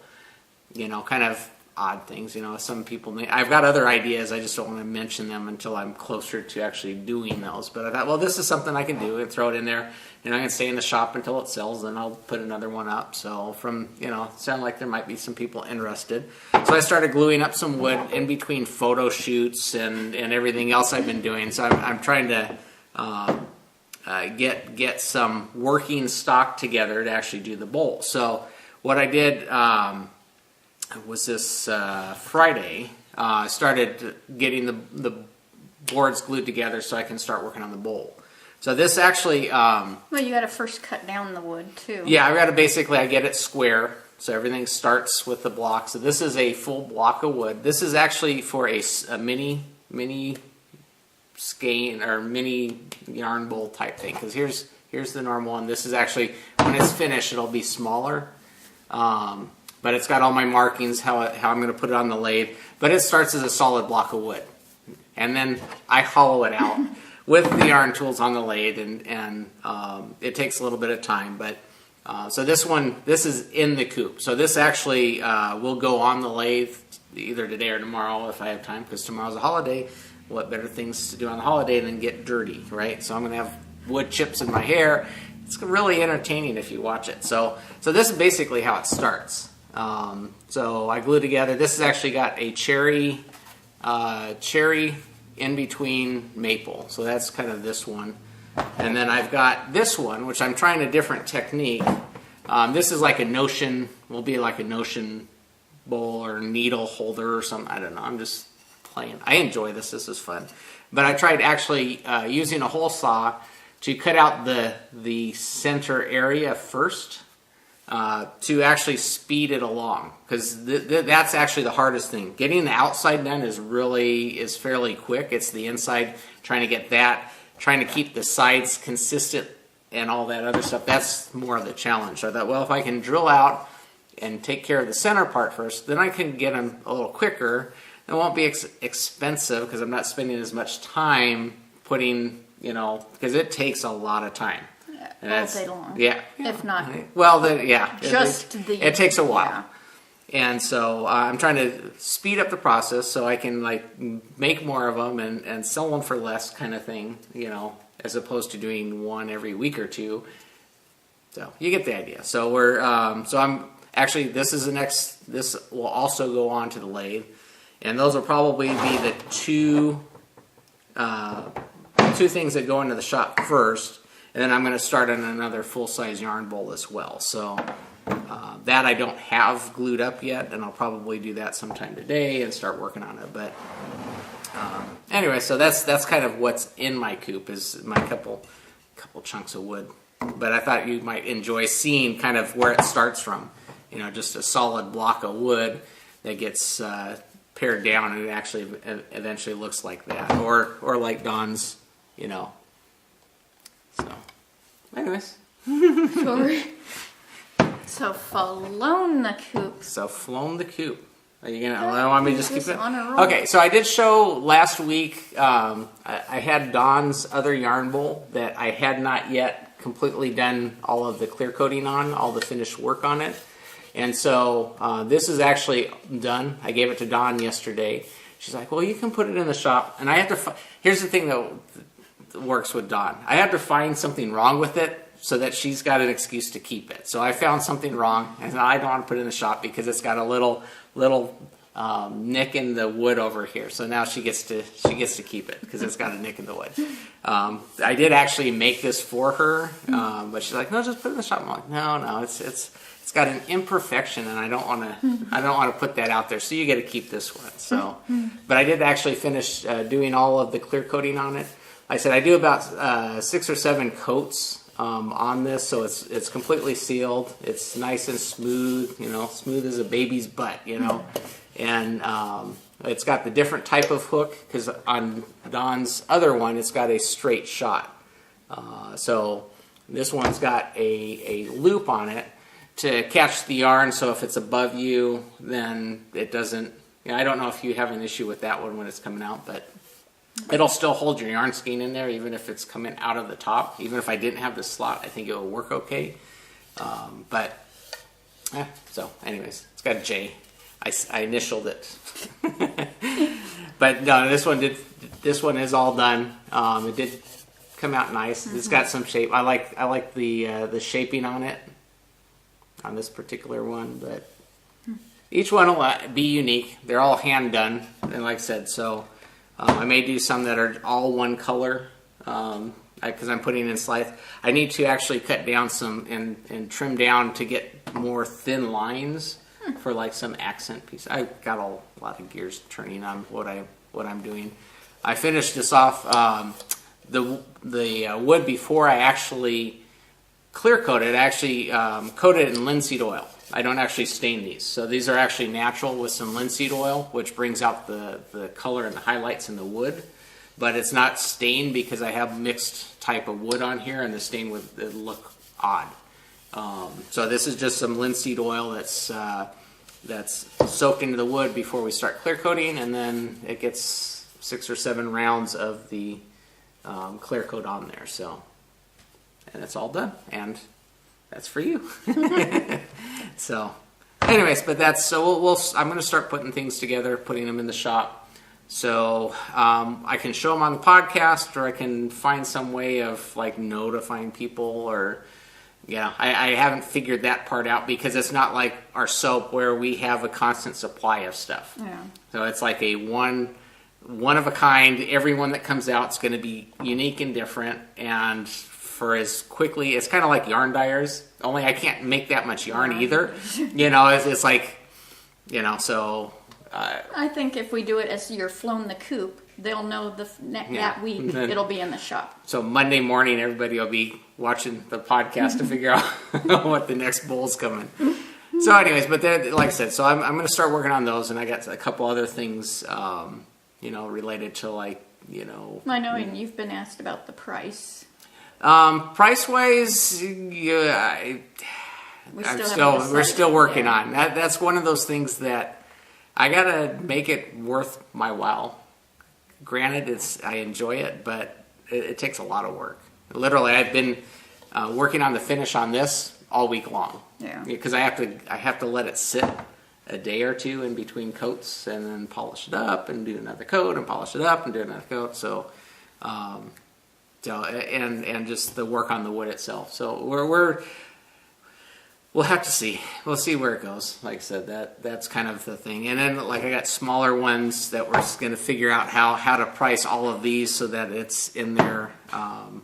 Kind of odd things. Some people I've got other ideas. I just don't want to mention them until I'm closer to actually doing those. But I thought, well, this is something I can do and throw it in there. I can stay in the shop until it sells, then I'll put another one up. So sound like there might be some people interested. So I started gluing up some wood in between photo shoots and everything else I've been doing. So I'm trying to get some working stock together to actually do the bowl. So what I did was this Friday. I started getting the boards glued together so I can start working on the bowl. So this actually... well, you got to first cut down the wood, too. Yeah, I got to I get it square, so everything starts with the block. So this is a full block of wood. This is actually for a mini skein or mini yarn bowl type thing, because here's the normal one. This is actually, when it's finished, it'll be smaller. But it's got all my markings, how I'm going to put it on the lathe. But it starts as a solid block of wood. And then I hollow it out with the yarn tools on the lathe, and it takes a little bit of time. But so this is in the coop. So this actually will go on the lathe either today or tomorrow if I have time, because tomorrow's a holiday. What better things to do on the holiday than get dirty, right? So I'm going to have wood chips in my hair. It's really entertaining if you watch it. So this is basically how it starts. So I glue together. This has actually got a cherry in between maple. So that's kind of this one. And then I've got this one, which I'm trying a different technique. This is like a Notion, will be like a Notion bowl or needle holder or something. I don't know. I'm just playing. I enjoy this. This is fun. But I tried actually using a hole saw to cut out the center area first. To actually speed it along, because that's actually the hardest thing. Getting the outside done is fairly quick. It's the inside, trying to get that, trying to keep the sides consistent and all that other stuff. That's more of the challenge. So I thought, well, if I can drill out and take care of the center part first, then I can get them a little quicker. It won't be expensive because I'm not spending as much time putting, because it takes a lot of time. All day long. Yeah. If not. Well, yeah. It takes a while. Yeah. And so I'm trying to speed up the process so I can make more of them and sell them for less kind of thing, as opposed to doing one every week or two. So you get the idea. So I'm actually, this will also go on to the lathe. And those will probably be the two two things that go into the shop first, and then I'm going to start on another full-size yarn bowl as well. So that I don't have glued up yet, and I'll probably do that sometime today and start working on it. But anyway, so that's kind of what's in my coop, is my couple chunks of wood. But I thought you might enjoy seeing kind of where it starts from. You know, just a solid block of wood that gets pared down, and it actually eventually looks like that, or like Dawn's, you know. So, anyways. Sorry. So flown the coop. So flown the coop. Are you gonna? Want me to just keep it? On a roll. Okay. So I did show last week. I had Dawn's other yarn bowl that I had not yet completely done all of the clear coating on, all the finished work on it. And so this is actually done. I gave it to Dawn yesterday. She's like, well, you can put it in the shop. And I have to, here's the thing that works with Dawn. I have to find something wrong with it so that she's got an excuse to keep it. So I found something wrong, and I don't want to put it in the shop because it's got a little nick in the wood over here. So now she gets to keep it because it's got a nick in the wood. I did actually make this for her, but she's like, no, just put it in the shop. I'm like, no, it's got an imperfection, and I don't want to put that out there. So you got to keep this one. So, but I did actually finish doing all of the clear coating on it. Like I said, I do about 6 or 7 coats on this, so it's completely sealed. It's nice and smooth, you know, smooth as a baby's butt, you know. And it's got the different type of hook, because on Dawn's other one, it's got a straight shot. So this one's got a loop on it to catch the yarn, so if it's above you, then it doesn't, you know, I don't know if you have an issue with that one when it's coming out, but it'll still hold your yarn skein in there even if it's coming out of the top. Even if I didn't have the slot, I think it will work okay. So anyways, it's got a J. I initialed it. But no, this one is all done. It did come out nice. It's got some shape. I like the shaping on it, on this particular one, but each one will be unique. They're all hand done, and like I said, so I may do some that are all one color, because I'm putting in slice. I need to actually cut down some and trim down to get more thin lines for like some accent piece. I've got a lot of gears turning on what I'm doing. I finished this off, the wood before I actually clear coated. I actually coated it in linseed oil. I don't actually stain these. So these are actually natural with some linseed oil, which brings out the color and the highlights in the wood. But it's not stained because I have mixed type of wood on here, and the stain would look odd. So this is just some linseed oil that's soaked into the wood before we start clear coating, and then it gets 6 or 7 rounds of the clear coat on there. So, and it's all done, and that's for you. So, anyways, but that's so I'm going to start putting things together, putting them in the shop. So I can show them on the podcast, or I can find some way of like notifying people, or I haven't figured that part out, because it's not like our soap where we have a constant supply of stuff. Yeah. So it's like a one of a kind. Every one that comes out is going to be unique and different, and for as quickly, it's kind of like yarn dyers. Only I can't make that much yarn either. You know, it's like, you know, so. I think if we do it as you're flown the coop, they'll know that week it'll be in the shop. So Monday morning, everybody will be watching the podcast to figure out what the next bowl's coming. So anyways, but like I said, so I'm going to start working on those, and I got a couple other things, you know, related to like, you know. I know, and you've been asked about the price. Price-wise, yeah, we're still working on that. That's one of those things that I gotta make it worth my while. Granted, I enjoy it, but it takes a lot of work. Literally, I've been working on the finish on this all week long. Yeah. Because I have to let it sit a day or two in between coats, and then polish it up and do another coat, and polish it up and do another coat. So, and just the work on the wood itself. So we'll have to see. We'll see where it goes. Like I said, that's kind of the thing. And then like I got smaller ones that we're going to figure out how to price all of these so that it's in there. And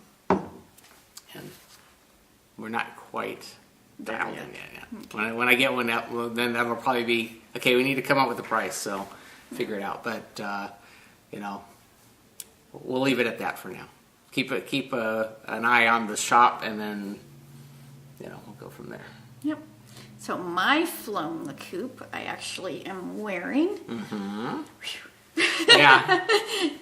we're not quite dialed in yet. When I get one out, well, then that'll probably be okay. We need to come up with a price, so figure it out. But you know, we'll leave it at that for now. Keep an eye on the shop, and then we'll go from there. Yep. So my Flown the Coop, I actually am wearing. Mm-hmm. Yeah.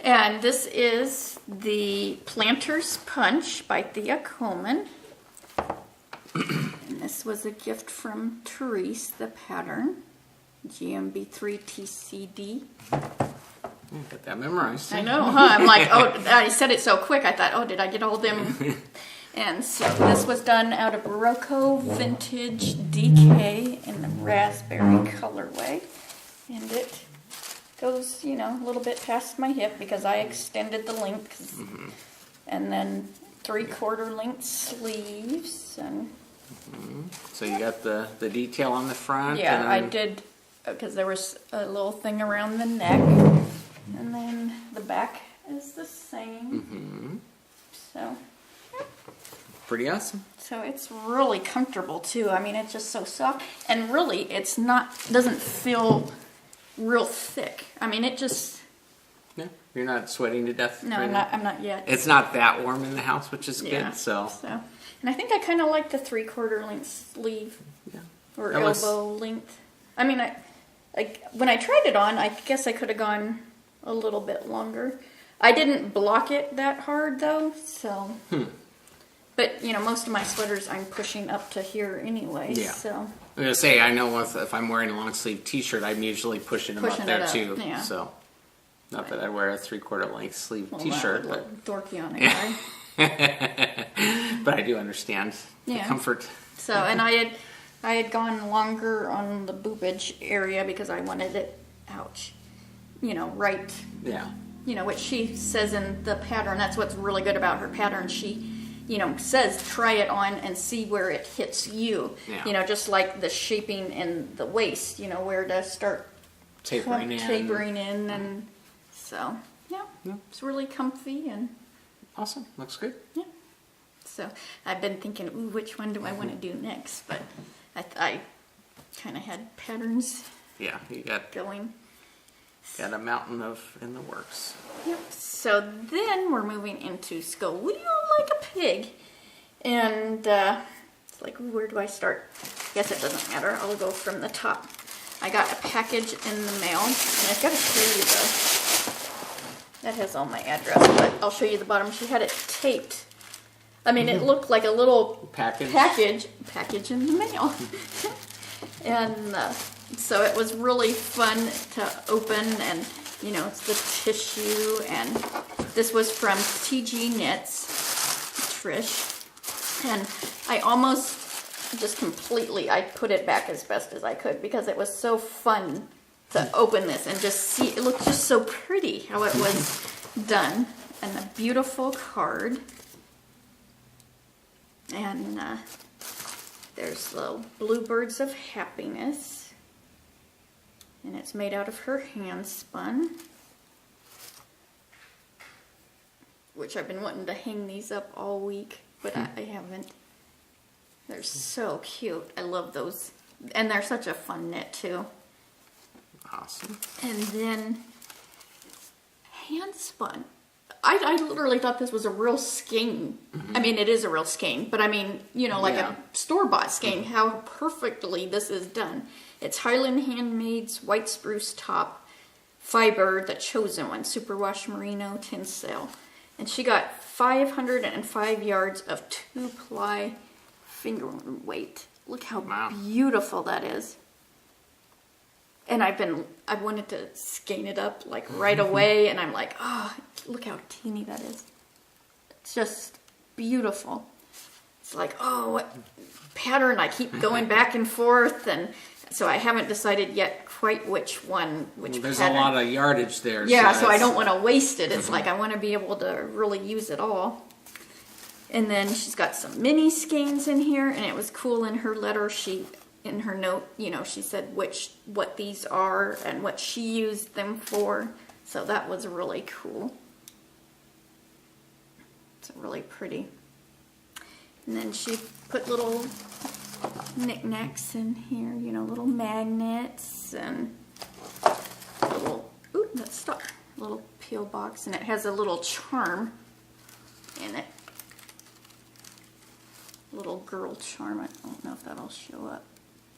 And this is the Planter's Punch by Thea Coleman. And this was a gift from Therese, the pattern. GMB3 TCD. Got that memorized. I know, huh? I'm like, oh, I said it so quick. I thought, oh, did I get all them? And so this was done out of Barocco Vintage DK in the raspberry colorway. And it goes, a little bit past my hip because I extended the length. Mm-hmm. And then 3/4 length sleeves. And so you got the detail on the front? Yeah, I did, because there was a little thing around the neck. And then the back is the same. Mm-hmm. So, yeah. Pretty awesome. So it's really comfortable too. I mean, it's just so soft, and really, doesn't feel real thick. I mean, it just. Yeah, you're not sweating to death. No, right I'm not yet. It's not that warm in the house, which is good. So, and I think I kind of like the 3/4 length sleeve. Yeah. Or elbow length. I mean, when I tried it on, I guess I could have gone a little bit longer. I didn't block it that hard though, so. But most of my sweaters I'm pushing up to here anyway. Yeah. So. I'm gonna say I know if I'm wearing a long sleeve T-shirt, I'm usually pushing them up there too. Yeah. So, not that I wear a 3/4 length sleeve That T-shirt, would look dorky on it, yeah. right? But I do understand the comfort. So, and I had gone longer on the boobage area because I wanted it out. Right. Yeah. What she says in the pattern, that's what's really good about her pattern. She, says try it on and see where it hits you. Yeah. Just like the shaping in the waist, where to start tapering in. And so, yeah, it's really comfy and awesome. Looks good. Yeah. So I've been thinking, ooh, which one do I want to do next? But I kind of had patterns. Yeah, you got going. Got a mountain in the works. Yep. So then we're moving into Squeal like a pig, and it's like, ooh, where do I start? Guess it doesn't matter. I'll go from the top. I got a package in the mail, and I've got to show you that has all my address, but I'll show you the bottom. She had it taped. I mean, it looked like a little package in the mail. And so it was really fun to open, and it's the tissue, and this was from TG Knits, Trish, and I almost just I put it back as best as I could because it was so fun to open this and just see. It looked just so pretty how it was done, and a beautiful card. And there's the Bluebirds of Happiness. And it's made out of her hand spun. Which I've been wanting to hang these up all week, but I haven't. They're so cute. I love those. And they're such a fun knit too. Awesome. And then hand spun. I literally thought this was a real skein. Mm-hmm. I mean, it is a real skein, but I mean, like a store-bought skein, how perfectly this is done. It's Highland Handmaid's white spruce top, fiber, the chosen one, superwash merino tinsel. And she got 505 yards of 2-ply finger weight. Look how beautiful that is. And I wanted to skein it up like right away, and I'm like, oh, look how teeny that is. It's just beautiful. It's like, oh, what pattern? I keep going back and forth, and so I haven't decided yet quite which there's pattern. A lot of yardage there. Yeah, so I don't want to waste it. It's like I want to be able to really use it all. And then she's got some mini skeins in here, and it was cool in her letter. In her note, she said what these are and what she used them for. So that was really cool. It's really pretty. And then she put little knickknacks in here, little magnets and little peel box, and it has a little charm in it. Little girl charm. I don't know if that'll show up.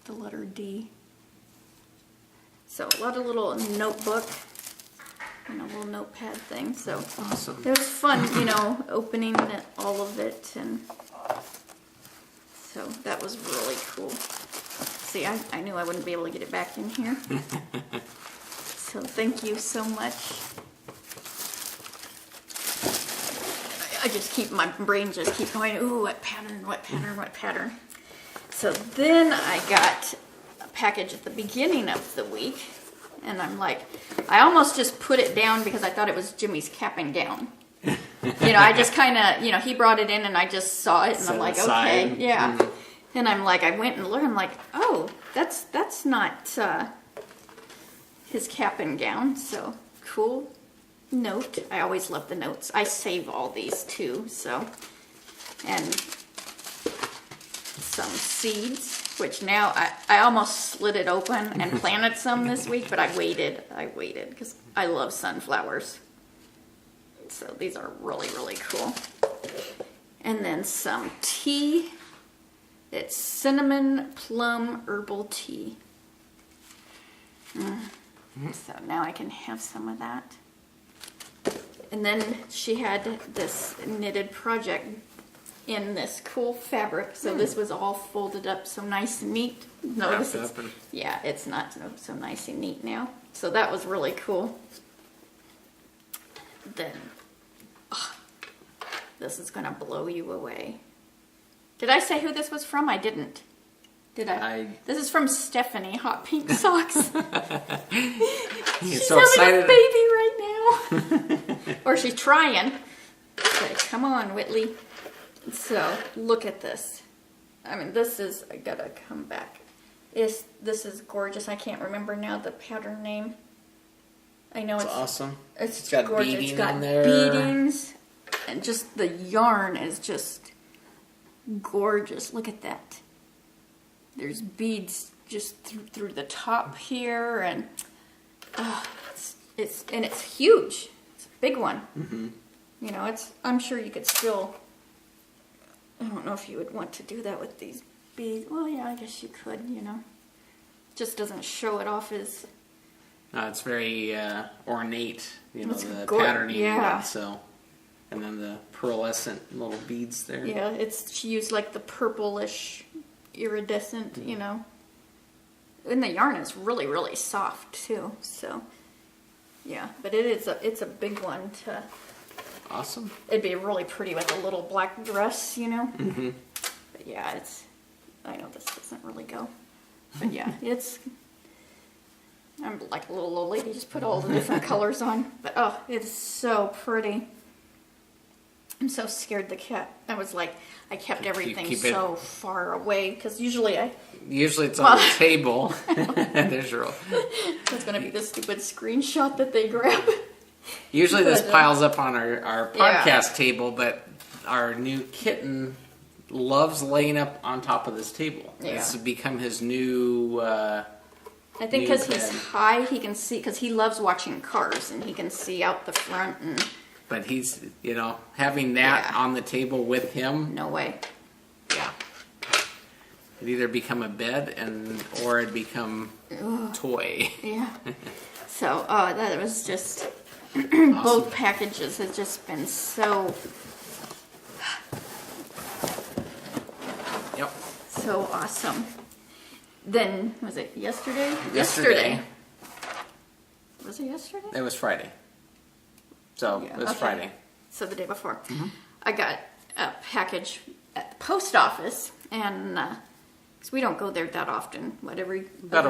The letter D. So a lot of little notebook, little notepad thing. So awesome. It was fun, opening all of it, and so that was really cool. See, I knew I wouldn't be able to get it back in here. So thank you so much. My brain just keeps going, ooh, what pattern, what pattern, what pattern. So then I got a package at the beginning of the week, and I'm like, I almost just put it down because I thought it was Jimmy's cap and gown. I just kind of, he brought it in and I just saw it, and I'm like, okay, yeah. Mm-hmm. And I'm like, I went and looked, I'm like, oh, that's not his cap and gown, so cool. Note. I always love the notes. I save all these too, so. And some seeds, which now I almost slid it open and planted some this week, but I waited because I love sunflowers. So these are really, really cool. And then some tea. It's cinnamon plum herbal tea. So now I can have some of that. And then she had this knitted project in this cool fabric. So this was all folded up so nice and neat. Notice it's not so nice and neat now. So that was really cool. Then, this is going to blow you away. Did I say who this was from? I didn't. Did I? This is from Stephanie, Hot Pink Socks. She's so having a baby right now. Or she's trying. Okay, come on, Whitley. So, look at this. I mean, I gotta come back. This is gorgeous. I can't remember now the pattern name. I know it's awesome. It's got gorgeous. beading It's got on there. beadings. And just the yarn is just gorgeous. Look at that. There's beads just through the top here, and it's huge. It's a big one. Mm-hmm. I'm sure you could still. I don't know if you would want to do that with these beads. Well, yeah, I guess you could. Just doesn't show it off as. No, it's very ornate. It's the good. patterning. Yeah. So, and then the pearlescent little beads there. Yeah, she used like the purplish iridescent, And the yarn is really, really soft too. So, yeah, but it's a big one to. Awesome. It'd be really pretty with a little black dress, Mm-hmm. But yeah, I know this doesn't really go. But yeah, I'm like a little old lady, just put all the different colors on. But it's so pretty. I'm so scared the cat. I was like, I kept everything so far away because usually it's on the table. There's your. That's gonna be the stupid screenshot that they grab. Usually this piles up on our podcast table, but our new kitten loves laying up on top of this table. Yeah. It's become his new. I think because he's high, he can see. Because he loves watching cars, and he can see out the front and. But he's, having that on the table with him. No way. Yeah. It'd either become a bed or it'd become toy. Yeah. So, that was just, awesome. Both packages have just been so. Yep. So awesome. Then, was it yesterday? Yesterday. Was it yesterday? It was Friday. So, it was Friday. So the day before. Mm-hmm. I got a package at the post office, and because we don't go there that often, every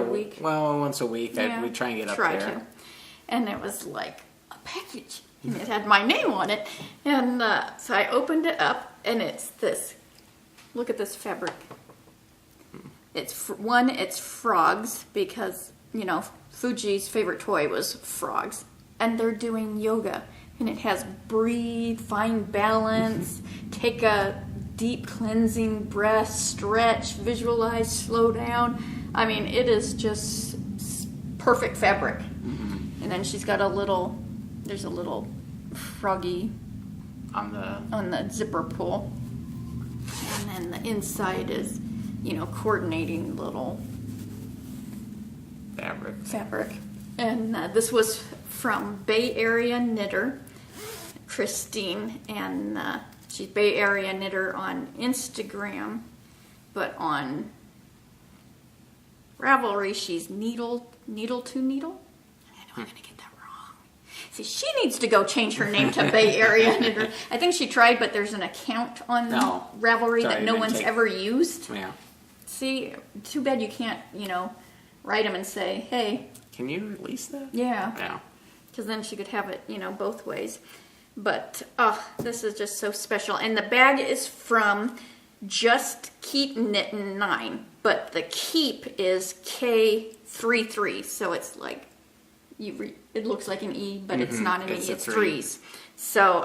week? Well, once a week. Yeah, we try and get up there. To. And it was like a package. And it had my name on it. And so I opened it up, and it's this. Look at this fabric. It's frogs because, Fuji's favorite toy was frogs. And they're doing yoga. And it has breathe, find balance, take a deep cleansing breath, stretch, visualize, slow down. I mean, it is just perfect fabric. Mm-hmm. And then she's got there's a little froggy on the zipper pull. And then the inside is, coordinating little fabric. And this was from Bay Area Knitter, Christine, and she's Bay Area Knitter on Instagram, but on Ravelry she's needle to needle. I know I'm gonna get that wrong. See, she needs to go change her name to Bay Area Knitter. I think she tried, but there's an account on Ravelry that no one's ever used. Yeah. See, too bad you can't, write them and say, hey. Can you release that? Yeah. Yeah. Because then she could have it, both ways. But, this is just so special. And the bag is from Just Keep Knittin' 9. But the keep is K33. So it's like, it looks like an E, but it's not an E. It's threes. So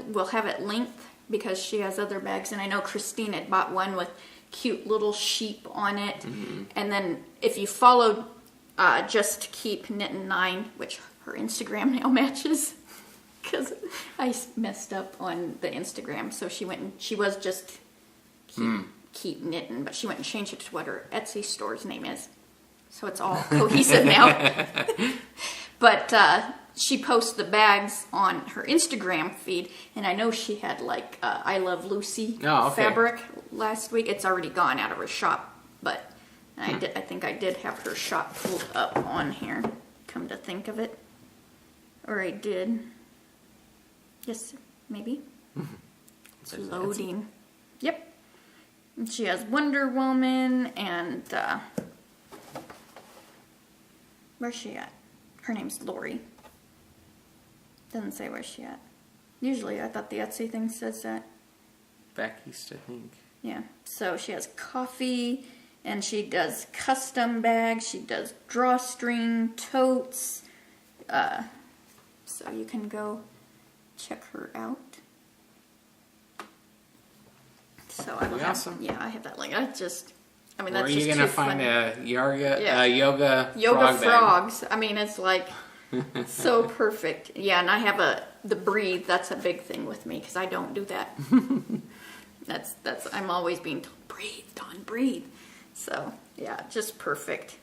we'll have it linked because she has other bags. And I know Christine had bought one with cute little sheep on it. Mm-hmm. And then if you followed Just Keep Knittin' 9, which her Instagram now matches, because I messed up on the Instagram, so she was just keep knitting, but she went and changed it to what her Etsy store's name is, so it's all cohesive now. But she posts the bags on her Instagram feed, and I know she had I Love Lucy fabric last week. It's already gone out of her shop, but I think I did have her shop pulled up on here, come to think of it. Or I did. Yes, maybe. It's loading. Yep. And she has Wonder Woman and where's she at? Her name's Lori. Doesn't say where she at. Usually I thought the Etsy thing says that. Back east, I think. Yeah. So she has coffee, and she does custom bags. She does drawstring, totes. So you can go check her out. So I will awesome. I have that link. That's Or just are you gonna find funny. yoga frogs? Bag. I mean, it's like so perfect. Yeah, and I have the breathe. That's a big thing with me because I don't do that. that's I'm always being told, breathe, Dawn, breathe. So yeah, just perfect.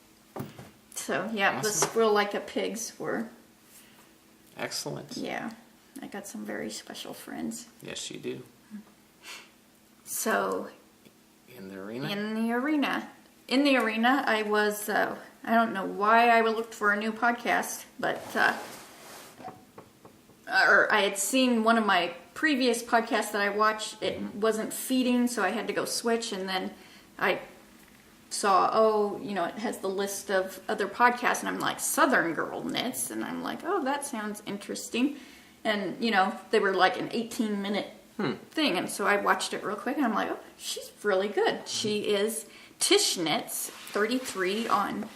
So yeah, awesome. The Squeal Like a Pigs were excellent. Yeah, I got some very special friends. Yes, you do. So in the arena, I was. I don't know why I looked for a new podcast, but or I had seen one of my previous podcasts that I watched. It wasn't feeding, so I had to go switch, and then I saw, it has the list of other podcasts, and I'm like, Southern Girl Knits, and I'm like, oh, that sounds interesting. And, they were like an 18-minute thing, and so I watched it real quick, and I'm like, oh, she's really good. She is Tish Knits 33 on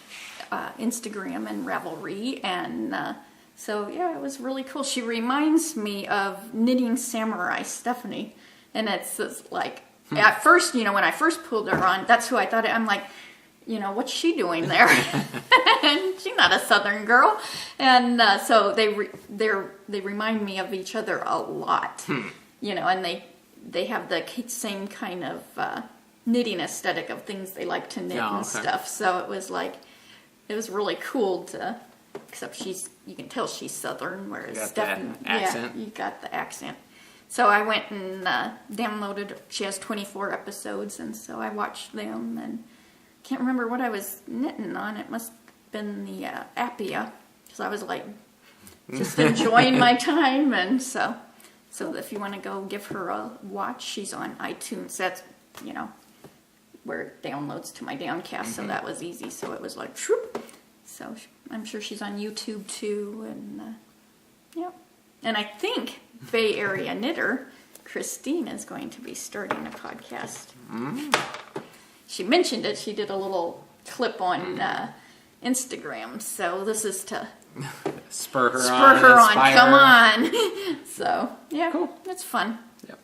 Instagram and Ravelry, and so, yeah, it was really cool. She reminds me of Knitting Samurai Stephanie, and it's like, at first, when I first pulled her on, that's who I thought. I'm like, what's she doing there? She's not a Southern girl. And so they remind me of each other a lot. And they have the same kind of knitting aesthetic of things they like to knit and stuff. So it was really cool except you can tell she's Southern, whereas Stephanie, you got the accent. So I went and downloaded. She has 24 episodes, and so I watched them. And can't remember what I was knitting on. It must have been the Appiah, because I was like just enjoying my time. And so if you want to go give her a watch, she's on iTunes. That's where it downloads to my Downcast. So that was easy. So it was like, whoop. So I'm sure she's on YouTube too, and yeah. And I think Bay Area Knitter, Christine is going to be starting a podcast. She mentioned it. She did a little clip on Instagram. So this is to spur her on. inspire Come her. on. So, yeah, Cool. it's fun. Yep.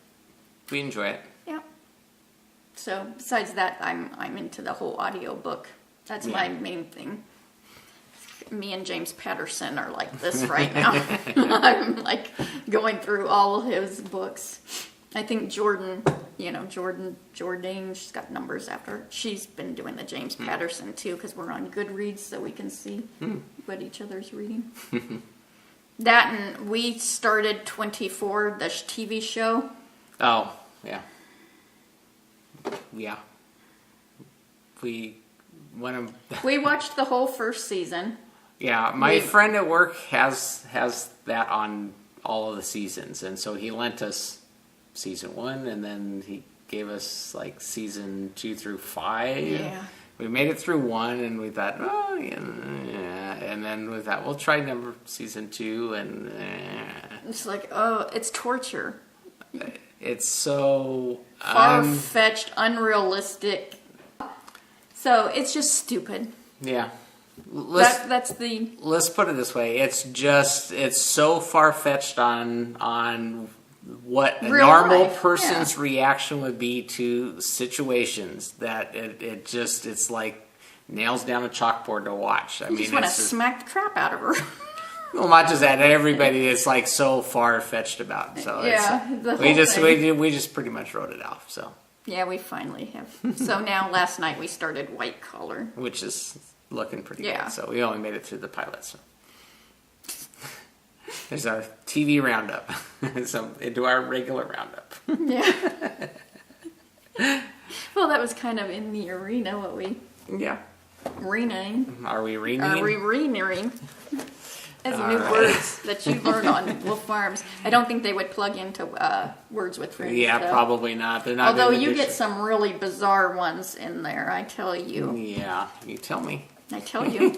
We enjoy it. Yeah. So besides that, I'm into the whole audio book. That's my main thing. Me and James Patterson are like this right now. I'm like going through all of his books. I think Jordan, she's got numbers after her. She's been doing the James Patterson too, because we're on Goodreads, so we can see what each other's reading. That, and we started 24, the TV show. Oh, yeah. Yeah. We watched the whole first season. Yeah, my friend at work has that on all of the seasons, and so he lent us season 1, and then he gave us like season 2 through 5. Yeah. We made it through 1, and we thought, oh yeah, and then we thought we'll try season 2, and it's like, oh, it's torture. It's so far-fetched, unrealistic. So it's just stupid. Yeah. Let's put it this way. It's so far-fetched on what a normal person's reaction would be to situations that it's like nails down a chalkboard to watch. I mean, just want to smack the crap out of her. Well, not just that. Everybody is like so far-fetched about. So we just pretty much wrote it off. So yeah, we finally have. So now last night we started White Collar, which is looking pretty good. So we only made it through the pilot. So there's our TV roundup. So into our regular roundup. Yeah. Well, that was kind of in the arena. What we rename. Are we renaming? Are we renaming? As new words that you learn on Wolf Farms. I don't think they would plug into Words with Friends. Yeah, though. Probably not. They're not. Although you get some really bizarre ones in there, I tell you. Yeah, you tell me. I tell you.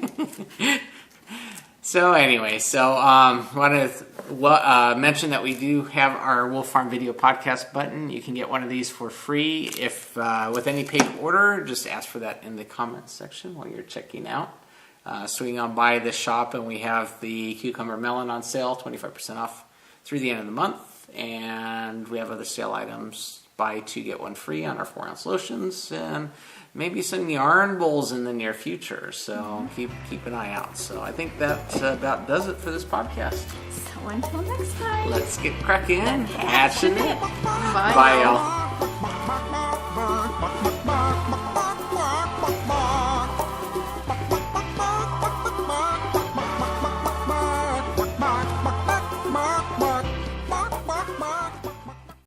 So anyway, want to mention that we do have our Wolf Farm Video Podcast button. You can get one of these for free if with any paid order. Just ask for that in the comments section while you're checking out. Swing on by the shop, and we have the cucumber melon on sale, 25% off through the end of the month. And we have other sale items, buy 2 get 1 free on our 4-ounce lotions, and maybe some yarn bowls in the near future. So keep an eye out. So I think that about does it for this podcast. So until next time, let's get cracking. Catching it. Bye, Bye y'all.